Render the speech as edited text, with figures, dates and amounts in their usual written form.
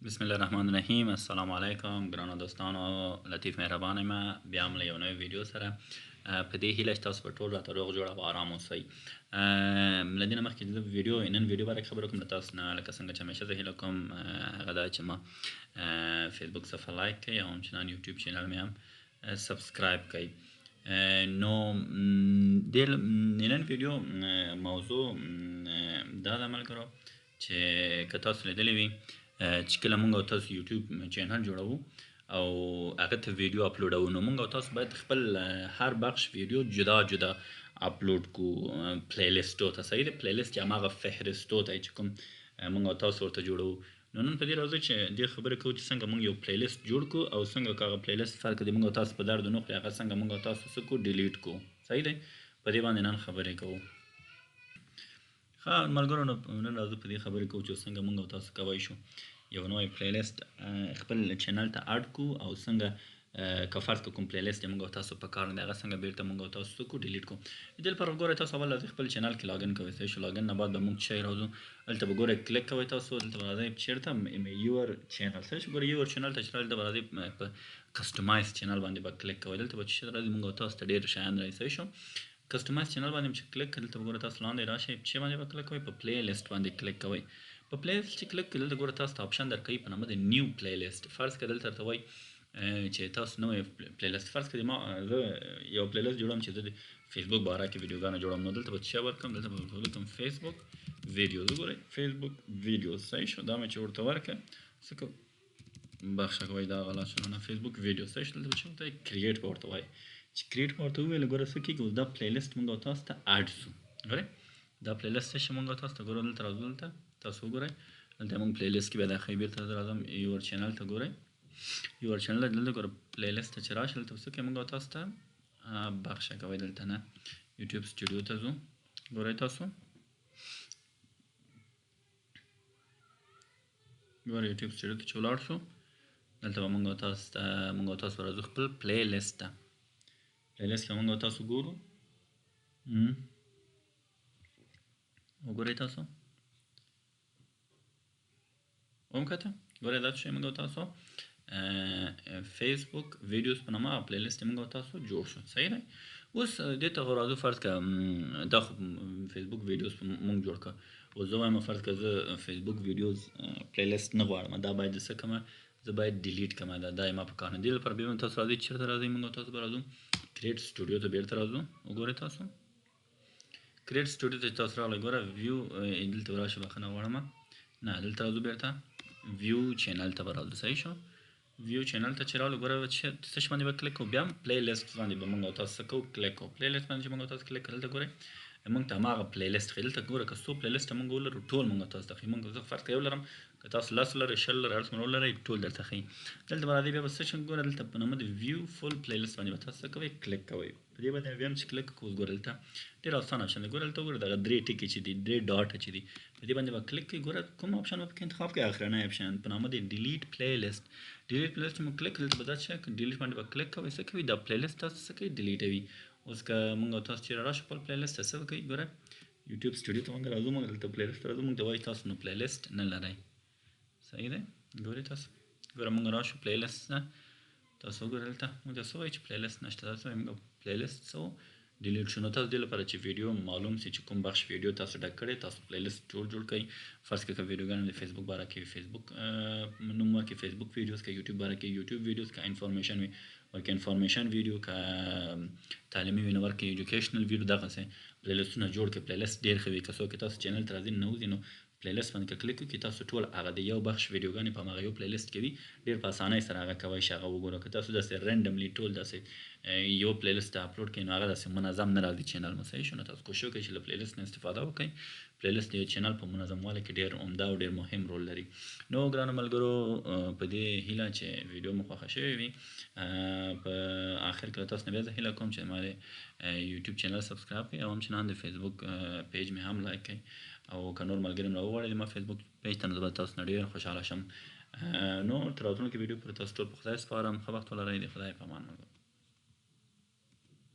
بسم الله الرحمن الرحیم. السلام علیکم ګرانو دوستانو، لطیف مهربان یم. بیا هم له یو نوې ویډیو سره په دې هیله چې تاسو به ټول راته روغ جوړ او ارام اوسئ. له دې نه مخکې د نن ویډیو باره کې خبره کوم له تاسو نه، لکه څنګه چې همیشه زه هیله کوم هغه دا چې ما فیسبوک صفحه لایک کړئ او همچنان یوټیوب چینل مې هم سبسکرایب کړئ. نو د نن ویډیو موضوع دا ده ملګرو چې که تاسو لیدلی وي چې کله مونږ او تاسو یوټیوب چینل جوړوو او هغه ته ویډیو اپلوډوو، نو مونږ او تاسو باید خپل هر بخش ویډیو جدا جدا اپلوډ کو پلی لیسټو ته. صحیح ده، پلی لیست یا هماغه فهرستو ته چې کوم مونږ او تاسو ورته جوړوو. نو نن په دې راځو چې دې خبرې کوو چې څنګه مونږ یو پلی لیست جوړ کو او څنګه که هغه پلی لیست فرق دی مونږ او تاسو په درد ونه خوري، هغه څنګه مونږ او تاسو څه کو ډیلیټ کو. صحیح دی، په دې باندې نن خبرې کوو. ښه ملګرو، نن راځو په دې خبرې کوو چې څنګه مونږ او تاسو کولی شو یو نوی پلی لیست خپل چینل ته اډ کو او څنګه که فرض که کوم پلی لیست موږ او تاسو په کار نه دی هغه څنګه بیرته موږ او تاسو کو ډیلیټ کو. دې لپاره ګورئ تاسو اول راځئ خپل چینل کې لاګین کوئ. صحیح شو، لاګین نه بعد به موږ چی راځو دلته به ګورئ کلیک کوئ. تاسو دلته به راځئ چیرته یور چینل. صحیح شو، ګورئ یور چینل ته چې راځئ دلته به راځئ په کسټمایز چینل باندې به کلیک کوئ. دلته به چې راځي موږ او تاسو ته ډېر شیان راځي. صحیح شو، کسټمایز چینل باندې چې کلیک کړئ دلته به ګورئ تاسو لاندې راشئ چې باندې به کلیک کوئ، په پلی لیست باندې کلیک کوئ. په پلی لیست چې کلیک کړئ دلته ګوره تاسو ته آپشن درکوي په نامه د نیو پلی لیست. فرض کړئ دلته درته وایي چې تاسو نوی پلی لیست، فرض کړئ ما زه یو پلی لیست جوړوم چې زه د فیسبوک باره کې ویډیوګانې جوړوم، نو دلته به څه ورکړم، دلته به ولیکم فیسبوک ویډیوز. وګورئ فیسبوک ویډیوز. صحیح شو، دا مې چې ورته ورکړه څه کوم بخښه کوئ دا غلط شو، نه فیسبوک ویډیوز. صحیح شو، دلته به چې ورته کریټ به ورته وایي چې کریټ به ورته وویل ګوره څه کېږي، اوس دا پلی لیست موږ او تاسو ته اډ شو. ګورئ دا پلی لیست څه شي موږ او تاسو ته ګورئ دلته راځو، دلته تاسو وګورئ دلته موږ پلی لیست کې بیا دا ښایي بېرته زه راځم یور چینل ته. ګورئ یور چینل دلته ګوره پلی لیست ته چې راشئ دلته څه کوي موږ او تاسو ته بخښه کوئ دلته نه یوټیوب سټوډیو ته ځو. ګورئ تاسو ګوره یوټیوب سټوډیو ته چې ولاړ شو دلته به موږ او تاسو به راځو خپل پلی لیست ته. پلی لیست کې موږ او تاسو ګورو، وګورئ تاسو ومکته ګورئ دا څه موږ او تاسو فیسبوک ویډیوز په نامه پلی لیست موږ او تاسو جوړ شو. صحیح دی، اوس دې ته راځو فرض که دا فیسبوک ویډیوز موږ جوړ کړه، اوس زه وایم فرض که زه فیسبوک ویډیوز پلی لیست نه غواړم، دا باید څه کړمه، زه باید ډیلیټ کړمه. دا یې ما په کار نه. دې لپاره بیا تاسو راځئ چېرته راځئ موږ او تاسو به راځو کریټ سټوډیو ته بیرته راځو. وګورئ تاسو کریټ سټوډیو ته تاسو راغلئ، ګوره ویو دلته راشئ، بخښنه غواړم نه دلته راځو بیرته ویو چینل ته به راځو. صحیح شو، ویو چینل ته چې راغلو ګوره څه شي باندې به کلیک کوو، بیا هم پلی لیست باندې به موږ او تاسو څه کوو کلیک کوو. پلی لیست باندې چې موږ او تاسو کلیک کړل دلته ګورئ موږ ته هماغه پلی لیست ښیي. دلته ګوره که څو پلی لیسته موږ ولرو ټول موږ او تاسو ته ښیي. موږ زه فرض که یو لرم، که تاسو 10 لرئ 20 لرئ هر څومره ولرئ ټول درته ښیي. دلته به راځئ بیا به څه شي ګوره دلته په نامه د ویو فول پلی لیست باندې به تاسو څه کوئ کلیک کوئ. په دې باندې بیا هم چې کلیک کوو ګوره دلته ډېر اسانه آپشن دی. ګوره دلته وګوره دغه درې ټکي چې دي، درې ډاټ چې دي، په دې باندې به کلیک کوئ. ګوره کوم آپشن به پکې انتخاب کوئ، اخرنی آپشن په نامه د ډیلیټ پلی لیست. ډیلیټ پلی لیست مو کلیک کړل دلته به دا چې ډیلیټ باندې به کلیک کوئ، څه کوي دا پلی لیست تاسو څه کوي ډیلیټوي. اوس که موږ او تاسو چېرې راشو خپل پلی لیست ته څه وکړئ، ګوره یوټیوب سټوډیو ته موږ راځو، موږ دلته پلی لیست ته راځو، موږ ته وایي تاسو نو پلی لیست نه لرئ. صحیح دی، ګورئ تاسو ګوره موږ راشو پلی لیست ته، تاسو وګورئ دلته موږ ته څه وایي چې پلی لیست نشته، تاسو وایي موږ پلی لیست څه ډیلیټ شو. نو تاسو دې لپاره چې ویډیو معلوم سي چې کوم بخش ویډیو تاسو ډک کړی، تاسو پلی لیست جوړ کړئ. فرض کړئ که ویډیوګانې د فیسبوک باره کې فیسبوک نوم ورکړئ فیسبوک ویډیوز، که یوټیوب باره کې یوټیوب ویډیوز، که انفارمیشن وي ورکړئ انفارمیشن ویډیو، که تعلیمي وي نو ورکړئ ایجوکیشنل ویډیو. دغسې پلی لیستونه جوړ کړئ. پلی لیست ډېر ښه وي. که څوک تاسو چینل ته راځي ننوځي نو پلی لیست باندې که کلیک وکړئ تاسو ټول هغه د یو بخش ویډیوګانې په هماغه یو پلی لیست کې وي، ډېر په اسانۍ سره هغه کولی شئ هغه وګورئ. که تاسو داسې رینډملی ټول داسې یو پلی لیست ته اپلوډ کړئ نو هغه داسې منظم نه راځي چینل مو. صحیح شو، نو تاسو کوشش وکړئ چې له پلی لیست نه استفاده وکړئ. پلی لیست د یو چینل په منظموالي کې ډېر عمده او ډېر مهم رول لري. نو ګرانو ملګرو په دې هیله چې ویډیو مو خوښه شوې وي، په آخر کې له تاسو نه بیا زه هیله کوم چې زما د یوټیوب چینل سبسکرایب کړئ او همچنان د فیسبوک پیج مې هم لایک کړئ، او که نور ملګري مې راوغواړئ زما فیسبوک پیج ته، نو زه به تاسو نه ډېر خوشحاله شم. نو تر راتلونکي ویډیو پورې تاسو ټول په خدای سپارم. ښه وخت ولرئ. د خدای په امان.